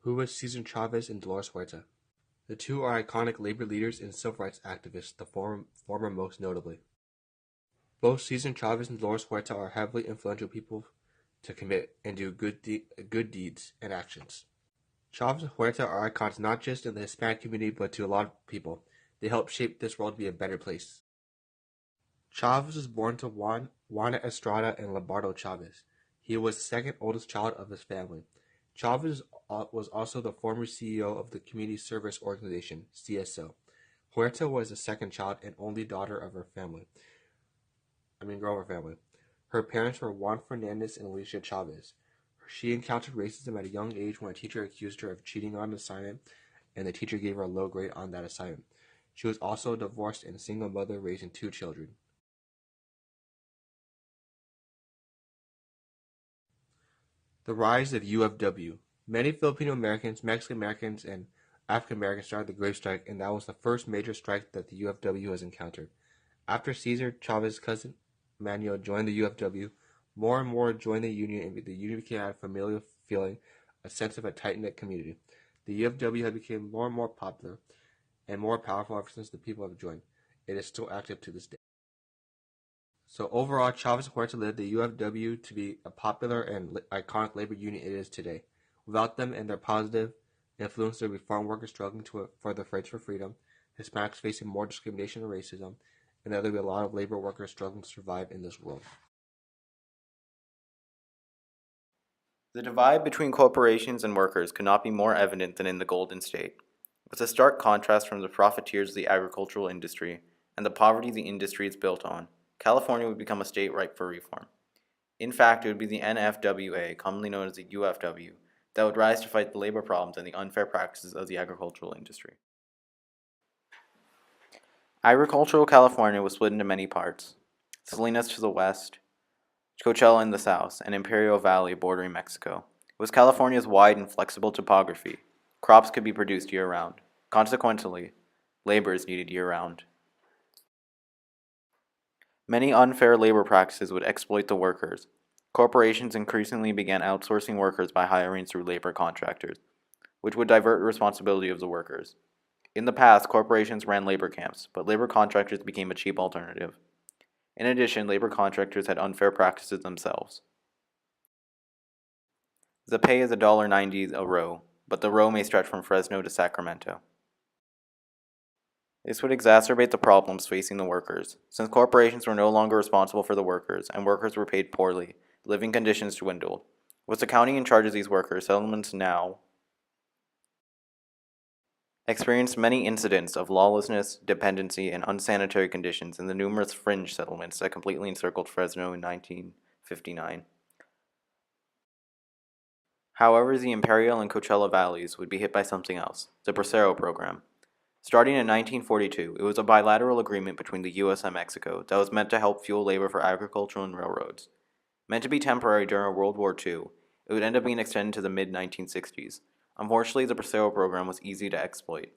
Who was Cesar Chavez and Dolores Huerta? The two are iconic labor leaders and civil rights activists, the former most notably. Both Cesar Chavez and Dolores Huerta are heavily influential people to commit and do good deeds and actions. Chavez and Huerta are icons not just in the Hispanic community but to a lot of people. They helped shape this world to be a better place. Chavez was born to Juana Estrada and Lombardo Chavez. He was the second oldest child of his family. Chavez was also the former CEO of the Community Service Organization, CSO. Huerta was the second child and only daughter of her family. Family. Her parents were Juan Fernandez and Alicia Chavez. She encountered racism at a young age when a teacher accused her of cheating on an assignment, and the teacher gave her a low grade on that assignment. She was also a divorced and single mother raising two children. The rise of UFW. Many Filipino Americans, Mexican Americans, and African Americans started the Great Strike, and that was the first major strike that the UFW has encountered. After Cesar Chavez's cousin Manuel joined the UFW, more and more joined the union, and the union became a familial feeling, a sense of a tight-knit community. The UFW has become more and more popular and more powerful ever since the people have joined. It is still active to this day. So overall, Chavez and Huerta led the UFW to be a popular and iconic labor union it is today. Without them and their positive influence, there would be farm workers struggling for their fights for freedom, Hispanics facing more discrimination and racism, and there would be a lot of labor workers struggling to survive in this world. The divide between corporations and workers could not be more evident than in the Golden State. With a stark contrast from the profiteers of the agricultural industry and the poverty the industry is built on, California would become a state ripe for reform. In fact, it would be the NFWA, commonly known as the UFW, that would rise to fight the labor problems and the unfair practices of the agricultural industry. Agricultural California was split into many parts: Salinas to the west, Coachella in the south, and Imperial Valley bordering Mexico. With California's wide and flexible topography, crops could be produced year-round. Consequently, labor is needed year-round. Many unfair labor practices would exploit the workers. Corporations increasingly began outsourcing workers by hiring through labor contractors, which would divert responsibility of the workers. In the past, corporations ran labor camps, but labor contractors became a cheap alternative. In addition, labor contractors had unfair practices themselves. The pay is $1.90 a row, but the row may stretch from Fresno to Sacramento. This would exacerbate the problems facing the workers. Since corporations were no longer responsible for the workers, and workers were paid poorly, living conditions dwindled. With the county in charge of these workers, settlements now experienced many incidents of lawlessness, dependency, and unsanitary conditions in the numerous fringe settlements that completely encircled Fresno in 1959. However, the Imperial and Coachella valleys would be hit by something else: the Bracero Program. Starting in 1942, it was a bilateral agreement between the U.S. and Mexico that was meant to help fuel labor for agriculture and railroads. Meant to be temporary during World War II, it would end up being extended to the mid-1960s. Unfortunately, the Bracero program was easy to exploit.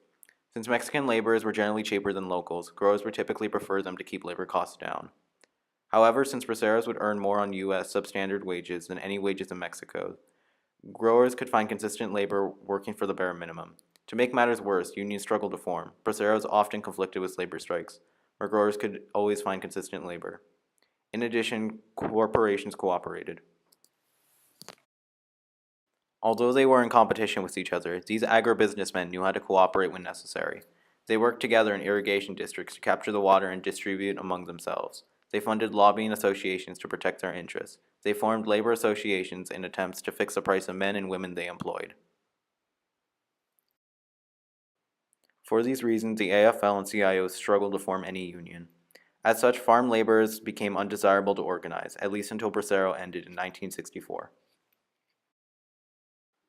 Since Mexican laborers were generally cheaper than locals, growers would typically prefer them to keep labor costs down. However, since braceros would earn more on U.S. substandard wages than any wages in Mexico, growers could find consistent labor working for the bare minimum. To make matters worse, unions struggled to form. Braceros often conflicted with labor strikes, where growers could always find consistent labor. In addition, corporations cooperated. Although they were in competition with each other, these agribusinessmen knew how to cooperate when necessary. They worked together in irrigation districts to capture the water and distribute it among themselves. They funded lobbying associations to protect their interests. They formed labor associations in attempts to fix the price of men and women they employed. For these reasons, the AFL and CIO struggled to form any union. As such, farm laborers became undesirable to organize, at least until Bracero ended in 1964.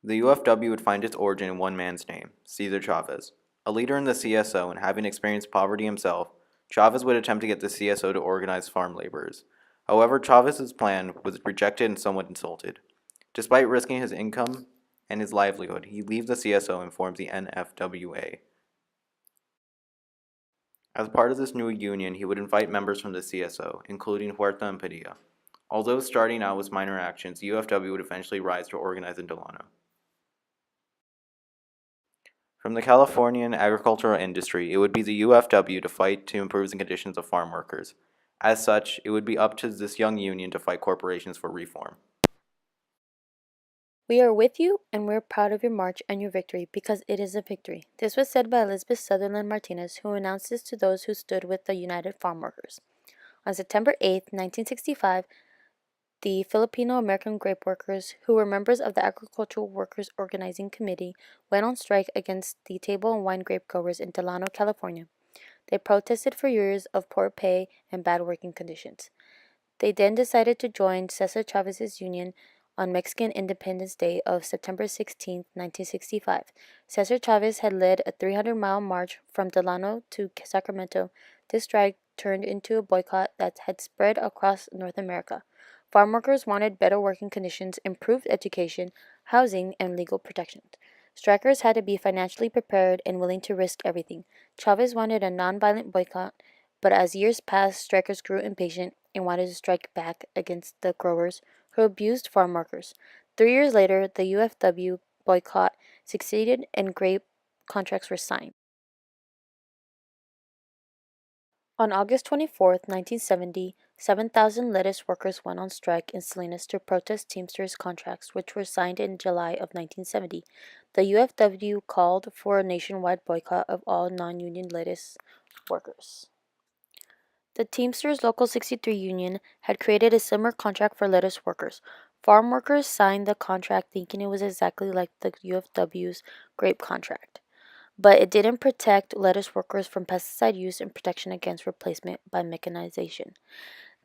The UFW would find its origin in one man's name, Cesar Chavez. A leader in the CSO and having experienced poverty himself, Chavez would attempt to get the CSO to organize farm laborers. However, Chavez's plan was rejected and somewhat insulted. Despite risking his income and his livelihood, he leaves the CSO and forms the NFWA. As part of this new union, he would invite members from the CSO, including Huerta and Padilla. Although starting out with minor actions, the UFW would eventually rise to organize in Delano. From the Californian agricultural industry, it would be the UFW to fight to improve the conditions of farm workers. As such, it would be up to this young union to fight corporations for reform. We are with you and we're proud of your march and your victory because it is a victory. This was said by Elizabeth Sutherland Martinez, who announced this to those who stood with the United Farm Workers. On September 8, 1965, the Filipino American grape workers, who were members of the Agricultural Workers Organizing Committee, went on strike against the table and wine grape growers in Delano, California. They protested for years of poor pay and bad working conditions. They then decided to join Cesar Chavez's union on Mexican Independence Day of September 16, 1965. Cesar Chavez had led a 300-mile march from Delano to Sacramento. This strike turned into a boycott that had spread across North America. Farm workers wanted better working conditions, improved education, housing, and legal protections. Strikers had to be financially prepared and willing to risk everything. Chavez wanted a nonviolent boycott, but as years passed, strikers grew impatient and wanted to strike back against the growers who abused farm workers. 3 years later, the UFW boycott succeeded and grape contracts were signed. On August 24, 1970, 7,000 lettuce workers went on strike in Salinas to protest Teamsters contracts, which were signed in July of 1970. The UFW called for a nationwide boycott of all non-union lettuce workers. The Teamsters Local 63 union had created a similar contract for lettuce workers. Farm workers signed the contract thinking it was exactly like the UFW's grape contract, but it didn't protect lettuce workers from pesticide use and protection against replacement by mechanization.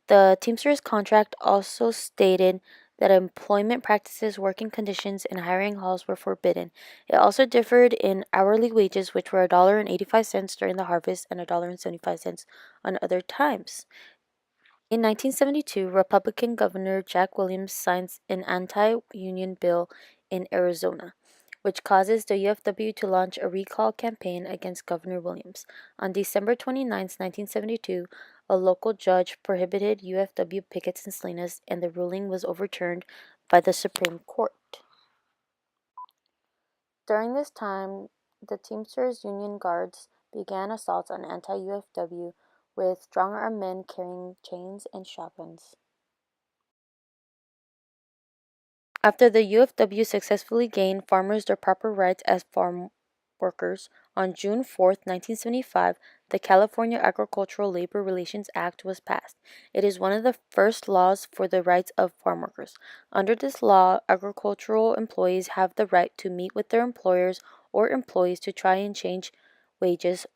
The Teamsters contract also stated that employment practices, working conditions, and hiring halls were forbidden. It also differed in hourly wages, which were $1.85 during the harvest and $1.75 on other times. In 1972, Republican Governor Jack Williams signs an anti-union bill in Arizona, which causes the UFW to launch a recall campaign against Governor Williams. On December 29, 1972, a local judge prohibited UFW pickets in Salinas, and the ruling was overturned by the Supreme Court. During this time, the Teamsters Union Guards began assaults on anti-UFW with strong-armed men carrying chains and shotguns. After the UFW successfully gained farmers their proper rights as farm workers, on June 4, 1975, the California Agricultural Labor Relations Act was passed. It is one of the first laws for the rights of farm workers. Under this law, agricultural employees have the right to meet with their employers or employees to try and change wages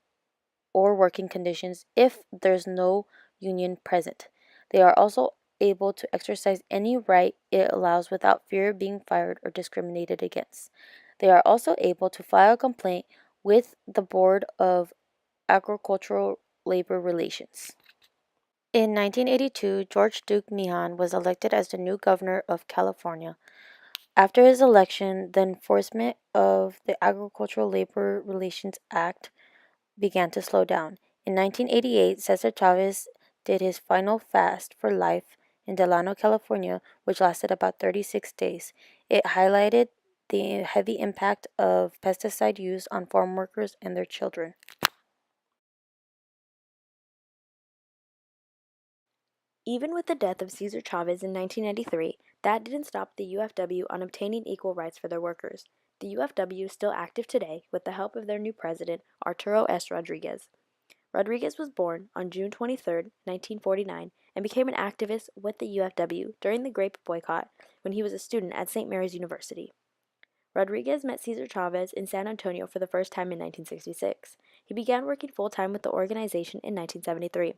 or working conditions if there's no union present. They are also able to exercise any right it allows without fear of being fired or discriminated against. They are also able to file a complaint with the Board of Agricultural Labor Relations. In 1982, George Duke Meehan was elected as the new governor of California. After his election, the enforcement of the Agricultural Labor Relations Act began to slow down. In 1988, Cesar Chavez did his final fast for life in Delano, California, which lasted about 36 days. It highlighted the heavy impact of pesticide use on farm workers and their children. Even with the death of Cesar Chavez in 1993, that didn't stop the UFW on obtaining equal rights for their workers. The UFW is still active today with the help of their new president, Arturo S. Rodriguez. Rodriguez was born on June 23, 1949, and became an activist with the UFW during the grape boycott when he was a student at St. Mary's University. Rodriguez met Cesar Chavez in San Antonio for the first time in 1966. He began working full-time with the organization in 1973.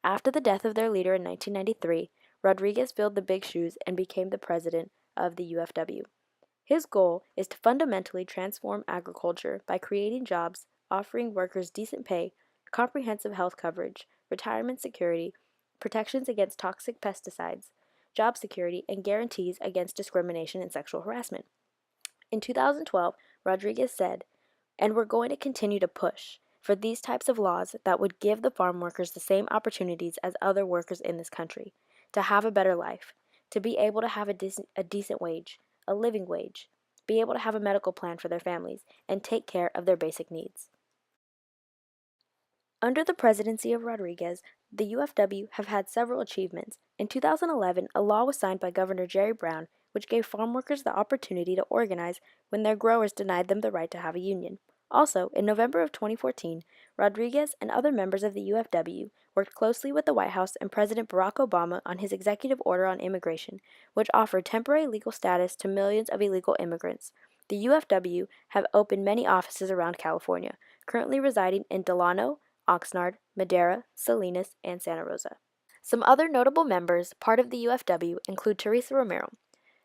After the death of their leader in 1993, Rodriguez filled the big shoes and became the president of the UFW. His goal is to fundamentally transform agriculture by creating jobs, offering workers decent pay, comprehensive health coverage, retirement security, protections against toxic pesticides, job security, and guarantees against discrimination and sexual harassment. In 2012, Rodriguez said, "And we're going to continue to push for these types of laws that would give the farm workers the same opportunities as other workers in this country, to have a better life, to be able to have a decent wage, a living wage. be able to have a medical plan for their families, and take care of their basic needs. Under the presidency of Rodriguez, the UFW have had several achievements. In 2011, a law was signed by Governor Jerry Brown, which gave farm workers the opportunity to organize when their growers denied them the right to have a union. Also, in November of 2014, Rodriguez and other members of the UFW worked closely with the White House and President Barack Obama on his executive order on immigration, which offered temporary legal status to millions of illegal immigrants. The UFW have opened many offices around California, currently residing in Delano, Oxnard, Madera, Salinas, and Santa Rosa. Some other notable members, part of the UFW, include Teresa Romero.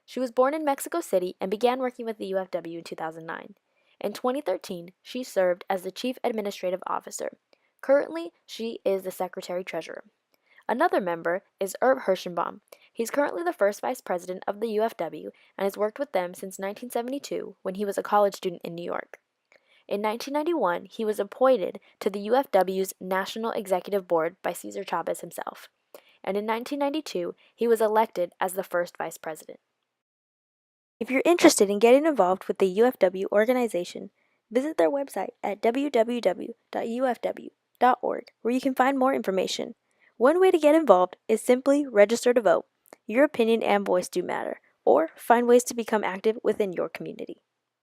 She was born in Mexico City and began working with the UFW in 2009. In 2013, she served as the Chief Administrative Officer. Currently, she is the Secretary-Treasurer. Another member is Herb Hirschenbaum. He's currently the first Vice President of the UFW and has worked with them since 1972 when he was a college student in New York. In 1991, he was appointed to the UFW's National Executive Board by Cesar Chavez himself, and in 1992, he was elected as the first vice president. If you're interested in getting involved with the UFW organization, visit their website at www.ufw.org, where you can find more information. One way to get involved is simply register to vote. Your opinion and voice do matter, or find ways to become active within your community.